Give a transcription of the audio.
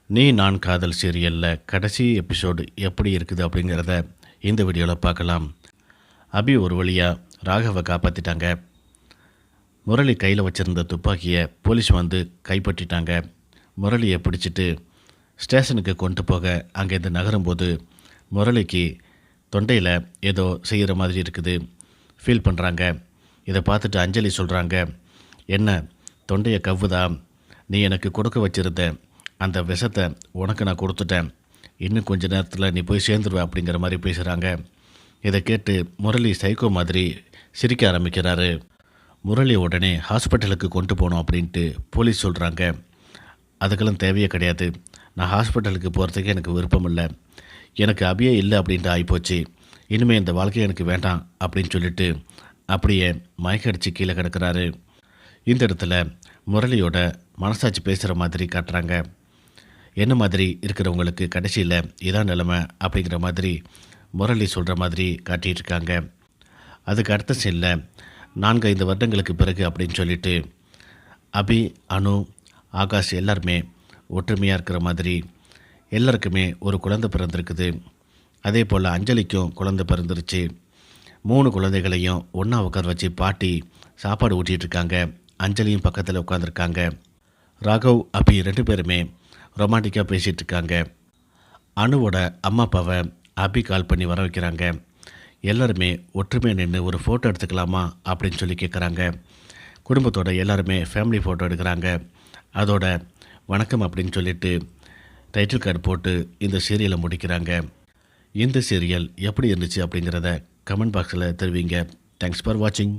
நீ நான் காதல் சீரியலில் கடைசி எபிசோடு எப்படி இருக்குது அப்படிங்கிறத இந்த வீடியோவில் பார்க்கலாம். அபி ஒரு வழியாக ராகவை காப்பாற்றிட்டாங்க. முரளி கையில் வச்சுருந்த துப்பாக்கியை போலீஸ் வந்து கைப்பற்றிட்டாங்க. முரளியை பிடிச்சிட்டு ஸ்டேஷனுக்கு கொண்டு போக அங்கேருந்து நகரும்போது முரளிக்கு தொண்டையில் ஏதோ செய்கிற மாதிரி இருக்குது, ஃபீல் பண்ணுறாங்க. இதை பார்த்துட்டு அஞ்சலி சொல்கிறாங்க, என்ன தொண்டையை கவ்வுதா, நீ எனக்கு கொடுக்க வச்சுருந்த அந்த விஷத்தை உனக்கு நான் கொடுத்துட்டேன், இன்னும் கொஞ்ச நேரத்தில் நீ போய் சேர்ந்துருவ அப்படிங்கிற மாதிரி பேசுகிறாங்க. இதை கேட்டு முரளி சைக்கோ மாதிரி சிரிக்க ஆரம்பிக்கிறாரு. முரளி உடனே ஹாஸ்பிட்டலுக்கு கொண்டு போகணும் அப்படின்ட்டு போலீஸ் சொல்கிறாங்க. அதுக்கெல்லாம் தேவையே கிடையாது, நான் ஹாஸ்பிட்டலுக்கு போகிறதுக்கு எனக்கு விருப்பம் இல்லை, எனக்கு அபியே இல்லை அப்படின்ட்டு ஆகிப்போச்சு, இனிமேல் இந்த வாழ்க்கை எனக்கு வேண்டாம் அப்படின்னு சொல்லிட்டு அப்படியே மயக்கடிச்சு கீழே கிடக்கிறாரு. இந்த இடத்துல முரளியோட மனசாட்சி பேசுகிற மாதிரி காட்டுறாங்க. என்ன மாதிரி இருக்கிறவங்களுக்கு கடைசியில் இதான் நிலைமை அப்படிங்கிற மாதிரி முரளி சொல்கிற மாதிரி காட்டிகிட்ருக்காங்க. அதுக்கு அடுத்த சீனில் 4-5 வருடங்களுக்கு பிறகு அப்படின்னு சொல்லிட்டு அபி, அனு, ஆகாஷ் எல்லாருமே ஒற்றுமையாக இருக்கிற மாதிரி, எல்லாருக்குமே ஒரு குழந்தை பிறந்திருக்குது. அதே போல் அஞ்சலிக்கும் குழந்தை பிறந்துருச்சு. 3 குழந்தைகளையும் ஒன்றா உட்கார வச்சு பாட்டி சாப்பாடு ஊட்டிகிட்ருக்காங்க. அஞ்சலியும் பக்கத்தில் உட்காந்துருக்காங்க. ராகவ், அபி 2 பேருமே ரொமான்டிக்காக பேசிகிட்டு இருக்காங்க. அணுவோட அம்மா அப்பாவை அபி கால் பண்ணி வர வைக்கிறாங்க. எல்லாருமே ஒற்றுமையாக நின்று ஒரு ஃபோட்டோ எடுத்துக்கலாமா அப்படின்னு சொல்லி கேட்குறாங்க. குடும்பத்தோட எல்லாருமே ஃபேமிலி ஃபோட்டோ எடுக்கிறாங்க. அதோட வணக்கம் அப்படின்னு சொல்லிட்டு டைட்டில் கார்டு போட்டு இந்த சீரியலை முடிக்கிறாங்க. இந்த சீரியல் எப்படி இருந்துச்சு அப்படிங்கிறத கமெண்ட் பாக்ஸில் தெரிவிங்க. தேங்க்ஸ் ஃபார் வாட்சிங்.